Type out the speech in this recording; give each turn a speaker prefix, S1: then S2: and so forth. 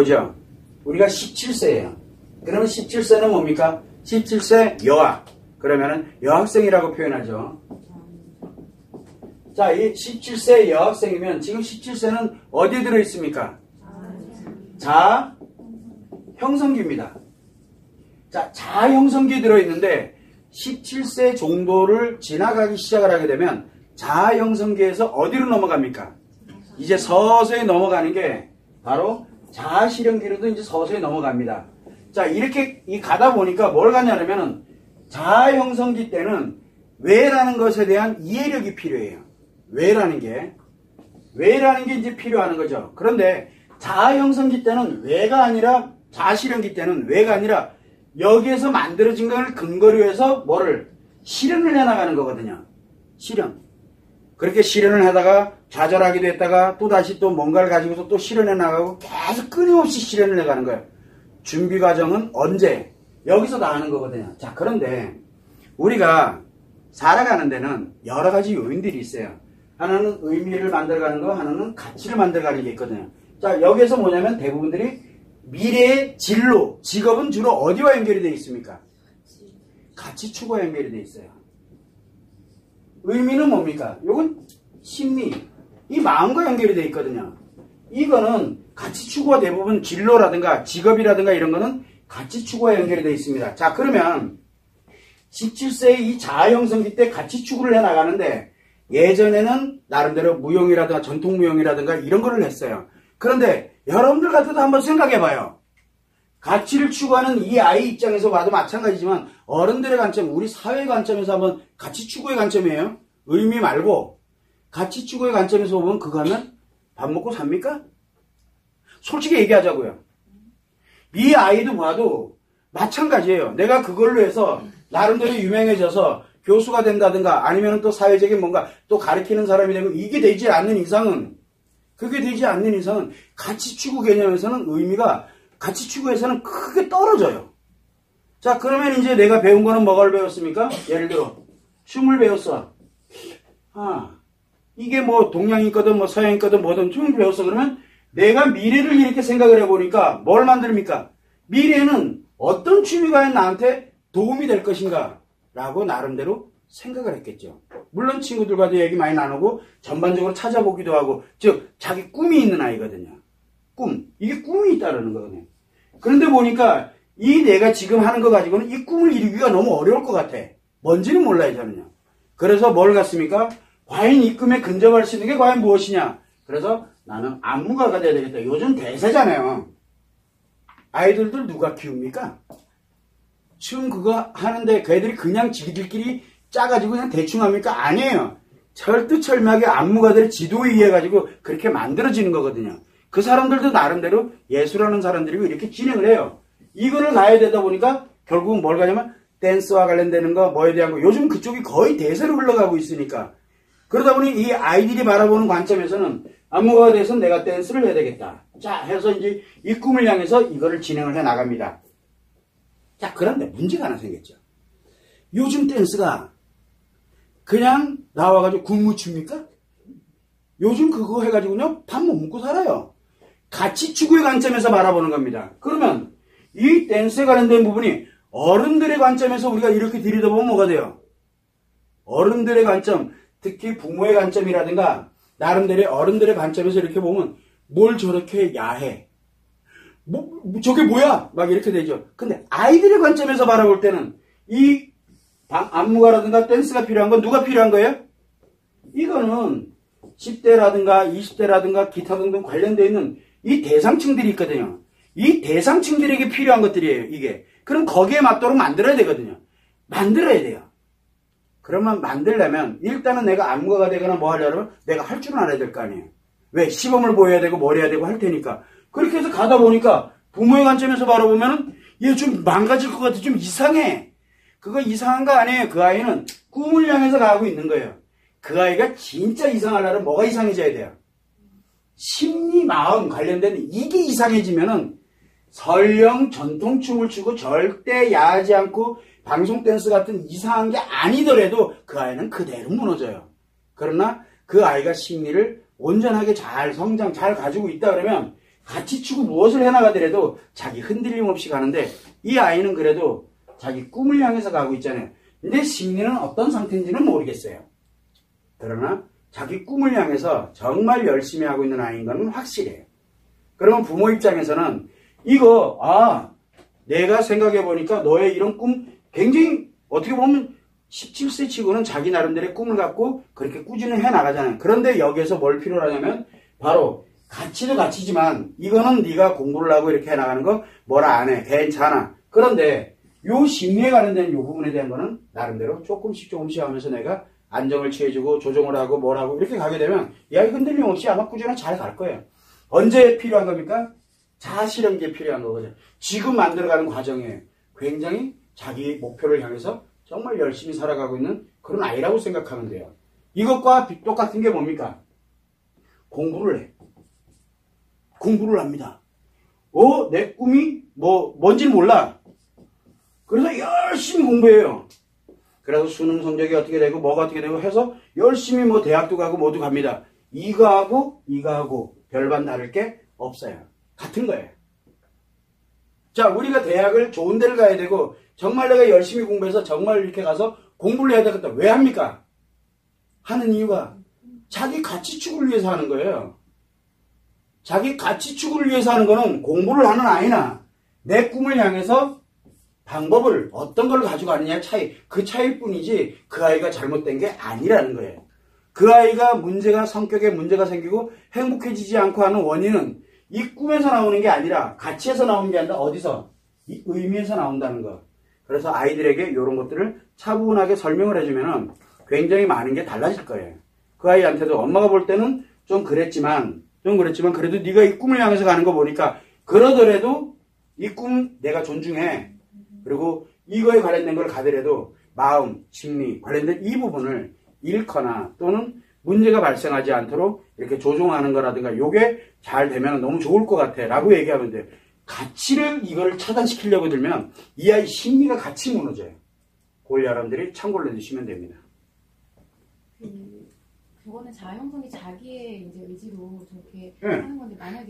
S1: 보죠. 우리가 17세예요. 그러면 17세는 뭡니까? 17세 여학. 그러면은 여학생이라고 표현하죠. 자, 이 17세 여학생이면 지금 17세는 어디에 들어있습니까? 자, 형성기입니다. 자, 자형성기에 들어있는데 17세 정도를 지나가기 시작을 하게 되면 자형성기에서 어디로 넘어갑니까? 이제 서서히 넘어가는 게 바로 자실현기로도 이제 서서히 넘어갑니다. 자, 이렇게 가다 보니까 뭘 가냐면은 자형성기 때는 왜라는 것에 대한 이해력이 필요해요. 왜라는 게 이제 필요한 거죠. 그런데 자형성기 때는 왜가 아니라 자실현기 때는 왜가 아니라 여기에서 만들어진 걸 근거로 해서 뭐를 실현을 해나가는 거거든요. 실현. 그렇게 실현을 하다가 좌절하기도 했다가 또 다시 또 뭔가를 가지고서 또 실현해 나가고 계속 끊임없이 실현을 해가는 거예요. 준비 과정은 언제? 여기서 다 하는 거거든요. 자, 그런데 우리가 살아가는 데는 여러 가지 요인들이 있어요. 하나는 의미를 만들어가는 거, 하나는 가치를 만들어가는 게 있거든요. 자, 여기에서 뭐냐면 대부분들이 미래의 진로, 직업은 주로 어디와 연결이 되어 있습니까? 가치 추구와 연결이 되어 있어요. 의미는 뭡니까? 요건 심리, 이 마음과 연결이 되어 있거든요. 이거는 가치 추구와 대부분 진로라든가 직업이라든가 이런 거는 가치 추구와 연결이 되어 있습니다. 자, 그러면 17세의 이 자아형성기 때 가치 추구를 해나가는데 예전에는 나름대로 무용이라든가 전통 무용이라든가 이런 거를 했어요. 그런데 여러분들 같아도 한번 생각해봐요. 가치를 추구하는 이 아이 입장에서 봐도 마찬가지지만 어른들의 관점, 우리 사회의 관점에서 한번 가치 추구의 관점이에요. 의미 말고 가치 추구의 관점에서 보면 그거 하면 밥 먹고 삽니까? 솔직히 얘기하자고요. 이 아이도 봐도 마찬가지예요. 내가 그걸로 해서 나름대로 유명해져서 교수가 된다든가 아니면 또 사회적인 뭔가 또 가르치는 사람이 되고 이게 되지 않는 이상은 그게 되지 않는 이상은 가치 추구 개념에서는 의미가 가치 추구에서는 크게 떨어져요. 자, 그러면 이제 내가 배운 거는 뭐를 배웠습니까? 예를 들어 춤을 배웠어. 이게 뭐 동양이거든 뭐 서양이거든 뭐든 춤을 배웠어. 그러면 내가 미래를 이렇게 생각을 해보니까 뭘 만듭니까? 미래는 어떤 춤이 과연 나한테 도움이 될 것인가 라고 나름대로 생각을 했겠죠. 물론 친구들과도 얘기 많이 나누고 전반적으로 찾아보기도 하고 즉 자기 꿈이 있는 아이거든요. 꿈. 이게 꿈이 있다는 거거든요. 그런데 보니까 이 내가 지금 하는 거 가지고는 이 꿈을 이루기가 너무 어려울 것 같아. 뭔지는 몰라요 저는요. 그래서 뭘 갔습니까? 과연 이 꿈에 근접할 수 있는 게 과연 무엇이냐. 그래서 나는 안무가가 돼야 되겠다. 요즘 대세잖아요. 아이들들 누가 키웁니까? 춤 그거 하는데 그 애들이 그냥 지들끼리 짜가지고 그냥 대충 합니까? 아니에요. 철두철미하게 안무가들의 지도에 의해 가지고 그렇게 만들어지는 거거든요. 그 사람들도 나름대로 예술하는 사람들이고 이렇게 진행을 해요. 이거를 가야 되다 보니까 결국은 뭘 가냐면 댄스와 관련되는 거 뭐에 대한 거 요즘 그쪽이 거의 대세로 흘러가고 있으니까 그러다 보니 이 아이들이 바라보는 관점에서는 안무가가 돼서 내가 댄스를 해야 되겠다. 자 해서 이제 이 꿈을 향해서 이거를 진행을 해 나갑니다. 자, 그런데 문제가 하나 생겼죠. 요즘 댄스가 그냥 나와가지고 군무 춥니까? 요즘 그거 해가지고요, 밥 못 먹고 살아요. 가치 추구의 관점에서 바라보는 겁니다. 그러면 이 댄스에 관련된 부분이 어른들의 관점에서 우리가 이렇게 들여다보면 뭐가 돼요? 어른들의 관점, 특히 부모의 관점이라든가 나름대로 어른들의 관점에서 이렇게 보면 뭘 저렇게 야해. 저게 뭐야? 막 이렇게 되죠. 근데 아이들의 관점에서 바라볼 때는 이 안무가라든가 댄스가 필요한 건 누가 필요한 거예요? 이거는 10대라든가 20대라든가 기타 등등 관련되어 있는 이 대상층들이 있거든요. 이 대상층들에게 필요한 것들이에요. 이게. 그럼 거기에 맞도록 만들어야 되거든요. 만들어야 돼요. 그러면 만들려면 일단은 내가 안무가가 되거나 뭐 하려면 내가 할 줄은 알아야 될 거 아니에요. 왜? 시범을 보여야 되고 뭘 해야 되고 할 테니까. 그렇게 해서 가다 보니까 부모의 관점에서 바라보면 얘 좀 망가질 것 같아. 좀 이상해. 그거 이상한 거 아니에요. 그 아이는 꿈을 향해서 가고 있는 거예요. 그 아이가 진짜 이상하려면 뭐가 이상해져야 돼요? 심리, 마음 관련된 이게 이상해지면은 설령 전통춤을 추고 절대 야하지 않고 방송 댄스 같은 이상한 게 아니더라도 그 아이는 그대로 무너져요. 그러나 그 아이가 심리를 온전하게 잘 성장, 잘 가지고 있다 그러면 가치축을 무엇을 해나가더라도 자기 흔들림 없이 가는데 이 아이는 그래도 자기 꿈을 향해서 가고 있잖아요. 근데 심리는 어떤 상태인지는 모르겠어요. 그러나 자기 꿈을 향해서 정말 열심히 하고 있는 아이인 건 확실해요. 그러면 부모 입장에서는 이거 내가 생각해보니까 너의 이런 꿈 굉장히 어떻게 보면 17세 치고는 자기 나름대로의 꿈을 갖고 그렇게 꾸준히 해나가잖아요. 그런데 여기에서 뭘 필요로 하냐면 바로 가치도 가치지만 이거는 네가 공부를 하고 이렇게 해나가는 거 뭐라 안 해. 괜찮아. 그런데 요 심리에 관련된 요 부분에 대한 거는 나름대로 조금씩 하면서 내가 안정을 취해주고 조정을 하고 뭘 하고 이렇게 가게 되면 이 아이 흔들림 없이 아마 꾸준히 잘 갈 거예요. 언제 필요한 겁니까? 자아실현기에 필요한 거거든요. 지금 만들어가는 과정에 굉장히 자기 목표를 향해서 정말 열심히 살아가고 있는 그런 아이라고 생각하면 돼요. 이것과 똑같은 게 뭡니까? 공부를 해. 공부를 합니다. 내 꿈이 뭔지는 몰라. 그래서 열심히 공부해요. 그래서 수능 성적이 어떻게 되고 뭐가 어떻게 되고 해서 열심히 대학도 가고 모두 갑니다. 이거하고 별반 다를 게 없어요. 같은 거예요. 자, 우리가 대학을 좋은 데를 가야 되고 정말 내가 열심히 공부해서 정말 이렇게 가서 공부를 해야 되겠다. 왜 합니까? 하는 이유가 자기 가치축을 위해서 하는 거예요. 자기 가치축을 위해서 하는 거는 공부를 하는 아이나 내 꿈을 향해서 방법을 어떤 걸 가지고 가느냐의 차이, 그 차이일 뿐이지 그 아이가 잘못된 게 아니라는 거예요. 그 아이가 성격에 문제가 생기고 행복해지지 않고 하는 원인은 이 꿈에서 나오는 게 아니라 가치에서 나오는 게 아니라 어디서? 이 의미에서 나온다는 거. 그래서 아이들에게 이런 것들을 차분하게 설명을 해주면 굉장히 많은 게 달라질 거예요. 그 아이한테도 엄마가 볼 때는 좀 그랬지만 그래도 네가 이 꿈을 향해서 가는 거 보니까 그러더라도 이 꿈 내가 존중해. 그리고 이거에 관련된 걸 가더라도 마음, 심리 관련된 이 부분을 잃거나 또는 문제가 발생하지 않도록 이렇게 조종하는 거라든가 요게 잘 되면 너무 좋을 것 같아 라고 얘기하면 돼요. 이거를 차단시키려고 들면 이 아이 심리가 같이 무너져요. 그걸 여러분들이 참고를 해주시면 됩니다.
S2: 그거는 자아 형성이 자기의 이제 의지로 저렇게
S1: 네.
S2: 하는 건데 만약에